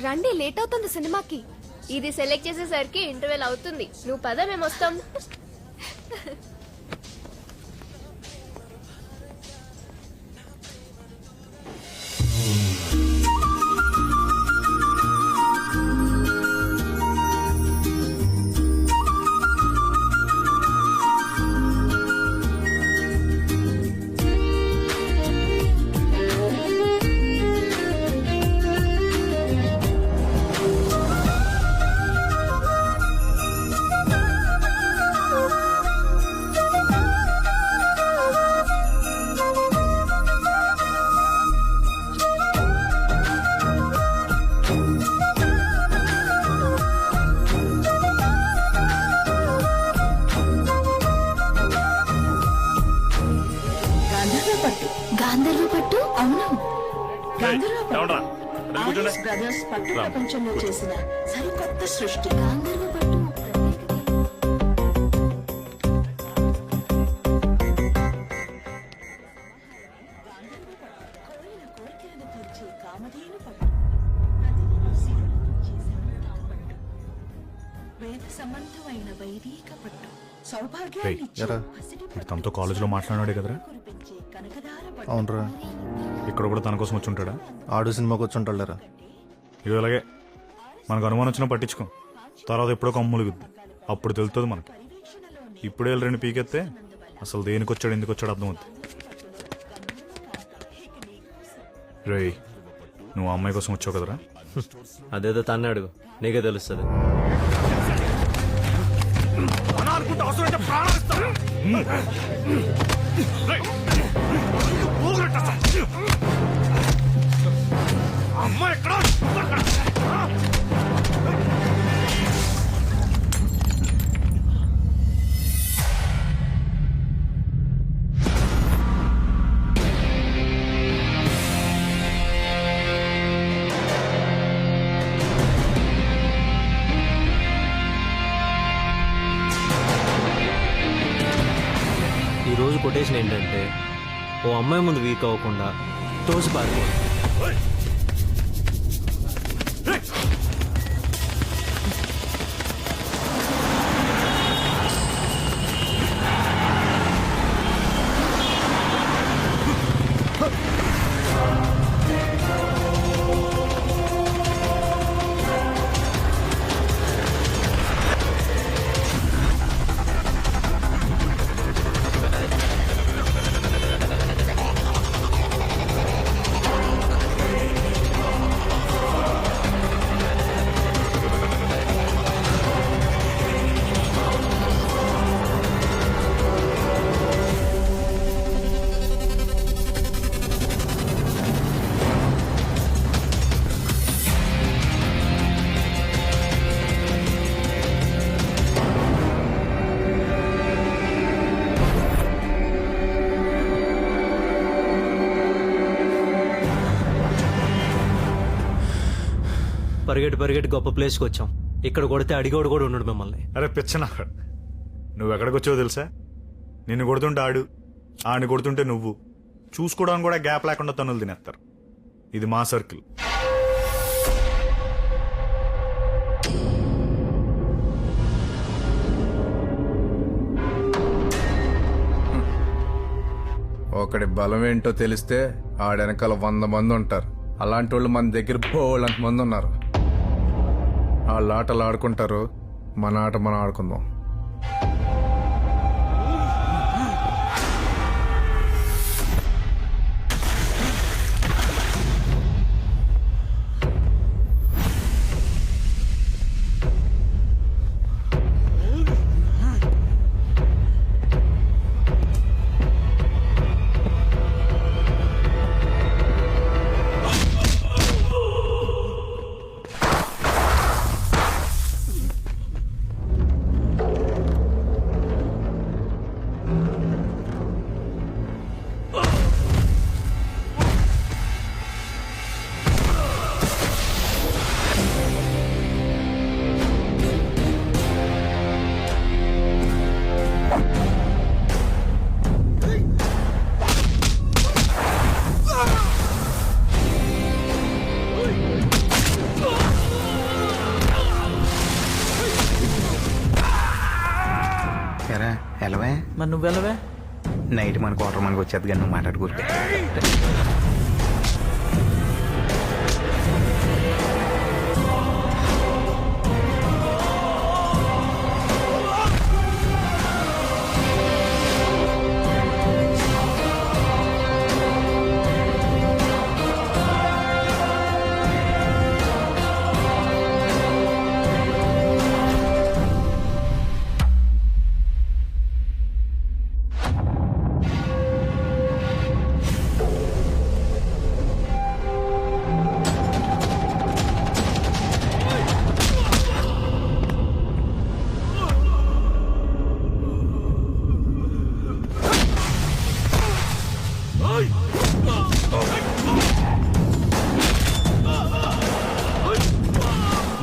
రండి, లేట్ అవుతుంది సినిమాకి. ఇది సెలెక్ట్ చేసేసరికి ఇంటర్వెల్ అవుతుంది. నువ్వు పద, మేము వస్తాం. గాంధర్వ పట్టు. అవును, బ్రదర్స్ పట్టు ప్రపంచంలో చేసిన సరికొత్త సృష్టి. గాంధర్వ పట్టు. కోరికలను తీర్చే కామధేను పట్టు. ప్రతిదిన శివుడు చేసిన పట్టు. వేద సంబంధమైన వైదిక పట్టు. సౌభాగ్యాన్ని తనతో కాలేజీలో మాట్లాడాడే కదరా? కురిపించే కనకదార పట్టు. అవునరా, ఇక్కడ కూడా తన కోసం వచ్చి ఉంటాడా? ఆడు సినిమాకి వచ్చి ఉంటాడురా. ఇది అలాగే మనకు అనుమానం వచ్చినా పట్టించుకో. తర్వాత ఎప్పుడో కమ్ములుగుద్ది, అప్పుడు తెలుస్తుంది మనకి. ఇప్పుడే వెళ్ళి రెండు పీకెత్తే అసలు దేనికి వచ్చాడు ఎందుకు వచ్చాడు అర్థమవుతుంది. రేయ్, నువ్వు ఆ అమ్మాయి కోసం వచ్చావు కదరా? అదేదో తన్నే అడుగు, నీకే తెలుస్తుంది. ఈ రోజు కొటేషన్ ఏంటంటే, ఓ అమ్మాయి ముందు వీక్ అవ్వకుండా తోసి పారిపో. పరిగెట్టి గొప్ప ప్లేస్కి వచ్చాం. ఇక్కడ కొడితే అడిగోడు కూడా ఉండడు మిమ్మల్ని. అరే పిచ్చనా, నువ్వు ఎక్కడికి వచ్చావో తెలుసా? నిన్ను కొడుతుంటే ఆడు, ఆడిని కొడుతుంటే నువ్వు, చూసుకోవడానికి కూడా గ్యాప్ లేకుండా తనులు తినేస్తారు. ఇది మా సర్కిల్. ఒకడి బలం ఏంటో తెలిస్తే ఆడెనకాల 100 మంది ఉంటారు. అలాంటి వాళ్ళు మన దగ్గర బోళ్ళంత మంది ఉన్నారు. వాళ్ళ ఆటలు ఆడుకుంటారు, మన ఆట మనం ఆడుకుందాం. వెళ్ళవే మరి నువ్వు వెళ్ళవే? నైట్ మన క్వార్టర్ మనకు వచ్చేది కానీ నువ్వు మాట్లాడుకోరు.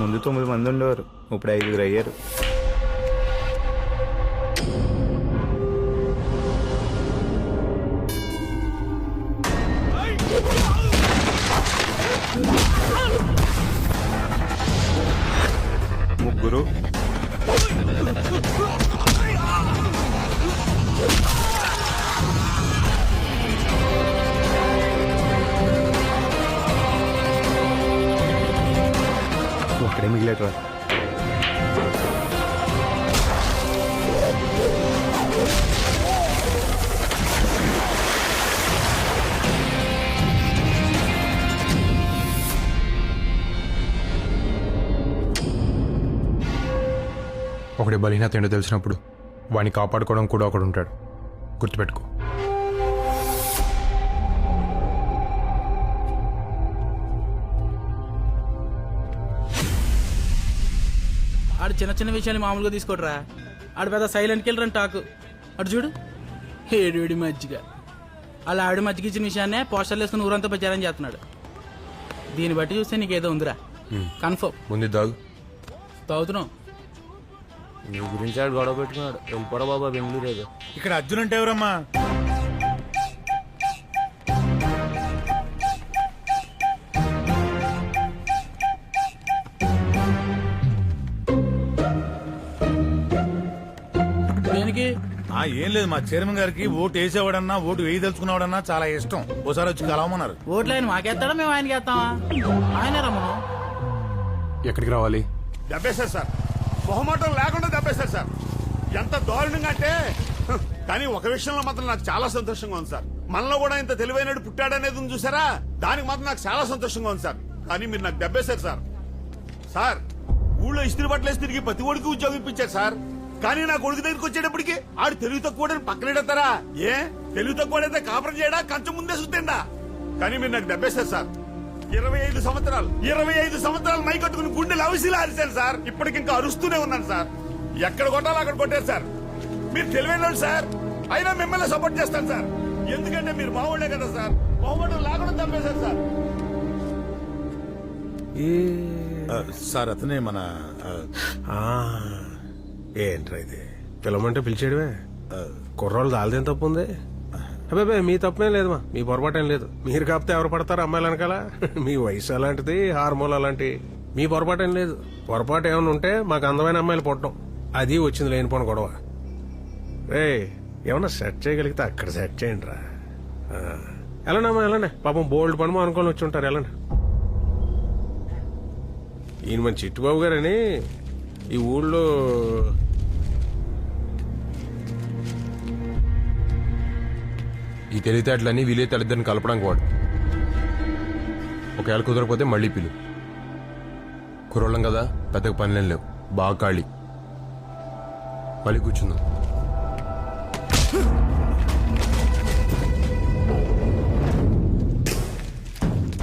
ముందు 9 మంది ఉండేవారు, ఇప్పుడు 5 అయ్యారు. ముగ్గురు ఒక్కడే మిగిలేటరా. ఒకటి బలహీనత ఏంటో తెలిసినప్పుడు వాడిని కాపాడుకోవడం కూడా ఒకడు ఉంటాడు, గుర్తుపెట్టుకో. ఆడు చిన్న చిన్న విషయాలు మామూలుగా తీసుకోడరా. ఆడు పెద్ద సైలెంట్ కిల్లర్ అని టాకు. అటు చూడు, ఏడు మజ్జిగ. అలా ఆవిడ మజ్జిగ ఇచ్చిన విషయాన్నే పోస్టర్లు వేసుకుని ఊరంతా ప్రచారం చేస్తున్నాడు. దీన్ని బట్టి చూస్తే నీకేదో ఉందిరా కన్ఫర్మ్. ముందు దాగు. తాగుతున్నావు. నీ గురించి ఆడు గొడవ పెట్టుకున్నాడు. వెళ్ళిపోరా బాబా బెంగళూరు ఏదో. ఇక్కడ అర్జున్ అంటే ఎవరమ్మా? దేనికి? ఏం లేదు, మా చైర్మన్ గారికి ఓటు వేసేవాడన్నా ఓటు వేయదలుచుకున్నావాడన్నా చాలా ఇష్టం. ఓసారి వచ్చి కలవమన్నారు. ఓట్లు ఆయన మాకేస్తాడా, మేము ఆయనకి వేస్తామా? ఆయనే రమ్మను. ఎక్కడికి రావాలి? దెబ్బేశారు సార్, మొహమాటం లేకుండా దెబ్బేశారు సార్. ఎంత దారుణంగా అంటే, కానీ ఒక విషయంలో మాత్రం నాకు చాలా సంతోషంగా ఉంది సార్. మనలో కూడా ఇంత తెలివైనడు పుట్టాడనేది ఉంది చూసారా, దానికి మాత్రం నాకు చాలా సంతోషంగా ఉంది సార్. కానీ మీరు నాకు దెబ్బేశారు సార్. సార్, ఊళ్ళో ఇస్త్రీ బట్టలు వేసి తిరిగి ప్రతి ఒడికి ఉద్యోగం ఇప్పించారు సార్. కానీ నా కొడుకు దగ్గరికి వచ్చేటప్పటికి ఆడు తెలుగు తక్కువ పక్కనెడతారా? ఏ తెలుగు తక్కువడైతే కాపురం చేయడా, కంచం ముందే సుత్తిండా? కానీ మీరు నాకు దెబ్బేశారు సార్. 25 సంవత్సరాలు మై కట్టుకుని గుండె లవిసిలా అరిశారు సార్. ఇప్పటికింకా అరుస్తూనే ఉన్నాను సార్. ఎక్కడ కొట్టాలో అక్కడ కొట్టారు సార్. మీరు తెలివైన సార్, అయినా మిమ్మల్ని సపోర్ట్ చేస్తాను సార్. ఎందుకంటే మీరు మావాళ్లే కదా సార్. మొహమాటం లేకుండా దెబ్బేశారు సార్. సార్ అతనే మన ఏంట్రా ఇది? పిలవమంటే పిలిచేయడమే. కుర్రోళ్ళు దాల్దేం తప్పు ఉంది? అబ్బాయి మీ తప్పేం లేదు, మీ పొరపాటు ఏం లేదు. మీరు కాకపోతే ఎవరు పడతారు అమ్మాయిలు అనకాల? మీ వయసు అలాంటిది, హార్మోన్ అలాంటి. మీ పొరపాటు ఏం లేదు. పొరపాటు ఏమైనా ఉంటే మాకు అందమైన అమ్మాయిలు పుట్టడం, అది వచ్చింది లేనిపోని గొడవ. రే ఏమన్నా సెట్ చేయగలిగితే అక్కడ సెట్ చేయండి రా. వెళ్ళండి వెళ్ళండి, పాపం బోల్డ్ పని అనుకోని వచ్చి ఉంటారు. వెళ్ళండి. ఈయన మన చిట్టుబాబు గారని ఈ ఊళ్ళో ఈ తెలివితేటలన్నీ వీలైతేద్దరిని కలపడానికి వాడు. ఒకవేళ కుదరకపోతే మళ్ళీ పిలు. కుర్రోళ్ళం కదా, పెద్దగా పనులేం లేవు, బాగా ఖాళీ. మళ్ళీ కూర్చుందాం.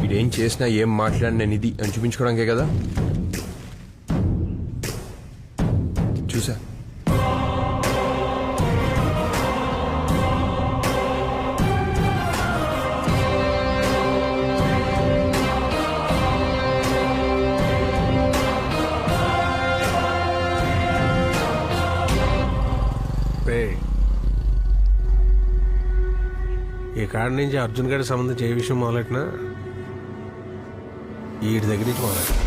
ఇదేం చేసినా ఏం మాట్లాడినా నేను ఇది అని చూపించుకోవడానికే కదా. చూసా ఈ కాడ నుంచి అర్జున్ గారికి సంబంధించి ఏ విషయం మొదలెట్టినా వీటి దగ్గర నుంచి మొదలెట్టిన.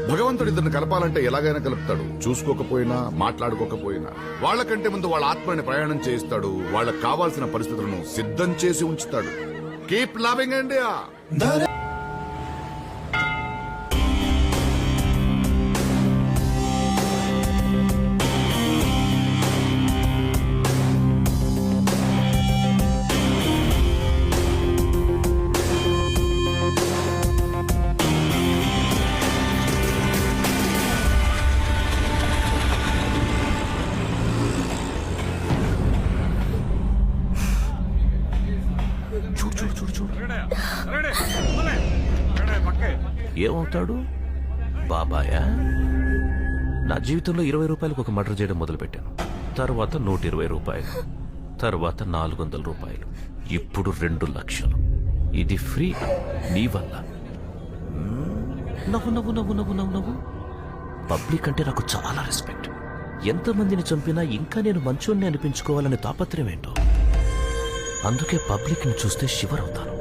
భగవంతుడు ఇద్దరిని కలపాలంటే ఎలాగైనా కలుపుతాడు. చూసుకోకపోయినా మాట్లాడుకోకపోయినా వాళ్ళకంటే ముందు వాళ్ళ ఆత్మని ప్రయాణం చేయిస్తాడు. వాళ్ళకి కావాల్సిన పరిస్థితులను సిద్ధం చేసి ఉంచుతాడు. Keep loving India. ఏమవుతాడు బాబాయా? నా జీవితంలో 20 రూపాయలకు ఒక మర్డర్ చేయడం మొదలుపెట్టాను. తర్వాత 120 రూపాయలు, తర్వాత 400 రూపాయలు, ఇప్పుడు 2 లక్షలు. ఇది ఫ్రీ నీ వల్ల. నవ్వు నవ్వు నవ్వు నవ్వు నవ్వు నవ్వు. పబ్లిక్ అంటే నాకు చాలా రెస్పెక్ట్. ఎంతమందిని చంపినా ఇంకా నేను మంచోన్ని అనిపించుకోవాలనే తాపత్రయం ఏంటో. అందుకే పబ్లిక్ ని చూస్తే షివర్ అవుతాను.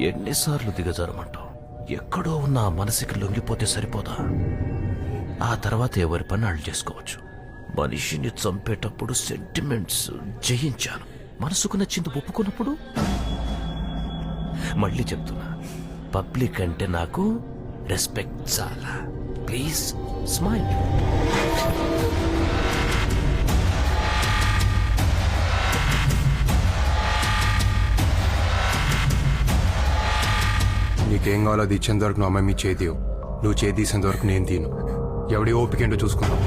ఎన్నిసార్లు దిగజారమంటావు? ఎక్కడో ఉన్న ఆ మనసుకి లొంగిపోతే సరిపోదా? ఆ తర్వాత ఎవరి పని వాళ్ళు చేసుకోవచ్చు. మనిషిని చంపేటప్పుడు సెంటిమెంట్స్ జయించాను. మనసుకు నచ్చింది ఒప్పుకున్నప్పుడు మళ్ళీ చెప్తున్నా, పబ్లిక్ అంటే నాకు రెస్పెక్ట్ చాలా. Please smile. నీకేం కావాలో అది ఇచ్చేంత వరకు నువ్వు అమ్మాయి మీ చేతివు. నువ్వు చేతి తీసేంత వరకు నేను తీను. ఎవడి ఓపిక ఏంటో చూసుకుందాం.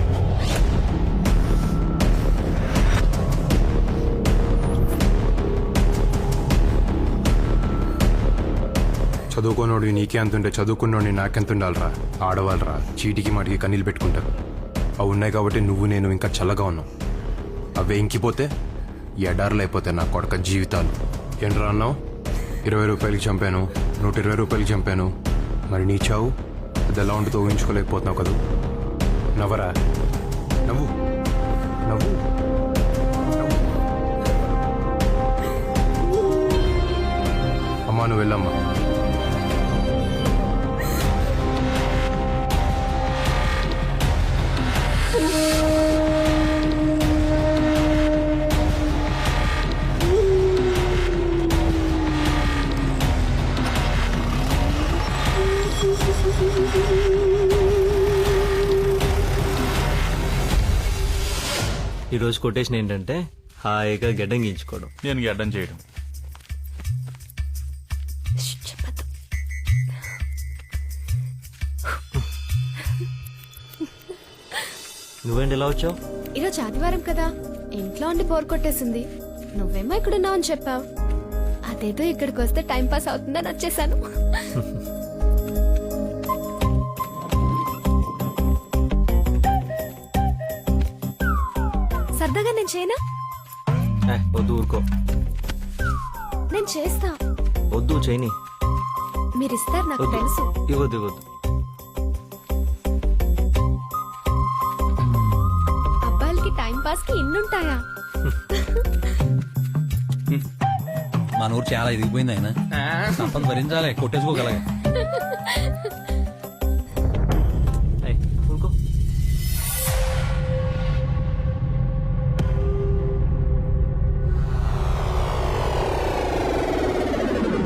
చదువుకోనోడు నీకే అంతుంటే చదువుకున్నోడిని నాకెంత ఉండాలరా? ఆడవాళ్ళరా చీటికి మాటికి కన్నీళ్ళు పెట్టుకుంటారు. అవి ఉన్నాయి కాబట్టి నువ్వు నేను ఇంకా చల్లగా ఉన్నావు. అవే ఇంకిపోతే ఎడారులు అయిపోతాయి నా కొడక జీవితాలు. ఏంట్రా అన్నావు? 20 రూపాయలకి చంపాను, 120 రూపాయలకి చంపాను. మరి నీ చావు అది ఎలా ఉంటుందో ఊహించుకోలేకపోతున్నావు కదా. నవ్వరా, నవ్వు నవ్వు. అమ్మా నువ్వు వెళ్ళమ్మా. ఈరోజు కొటేషన్ ఏంటంటే హాయిగా గడ్డం గీయించుకోవడం. నేను గడ్డం చేయడం. చెప్పద్దు. నువ్వేంటి ఇలా వచ్చావు? ఈరోజు ఆదివారం కదా, ఇంట్లో ఉండి బోర్ కొట్టేసింది. నువ్వేమో ఇక్కడున్నావు అని చెప్పావు. అదేదో ఇక్కడికి వస్తే టైం పాస్ అవుతుందని వచ్చేసాను. సరదాగా నేను చేయనా? వద్దు ఊరుకో. నేను చేస్తా. వద్దు చేయని. మీరిస్తారు నాకు వద్దు. తెలుసు. ఇవ్వద్దు ఇవ్వద్దు. అబ్బాయిలకి టైం పాస్ కి ఇన్నుంటాయా? మన ఊరు చాలా ఎదిగిపోయింది ఆయన. సంపద భరించాలి, కొట్టేసుకోగలగా.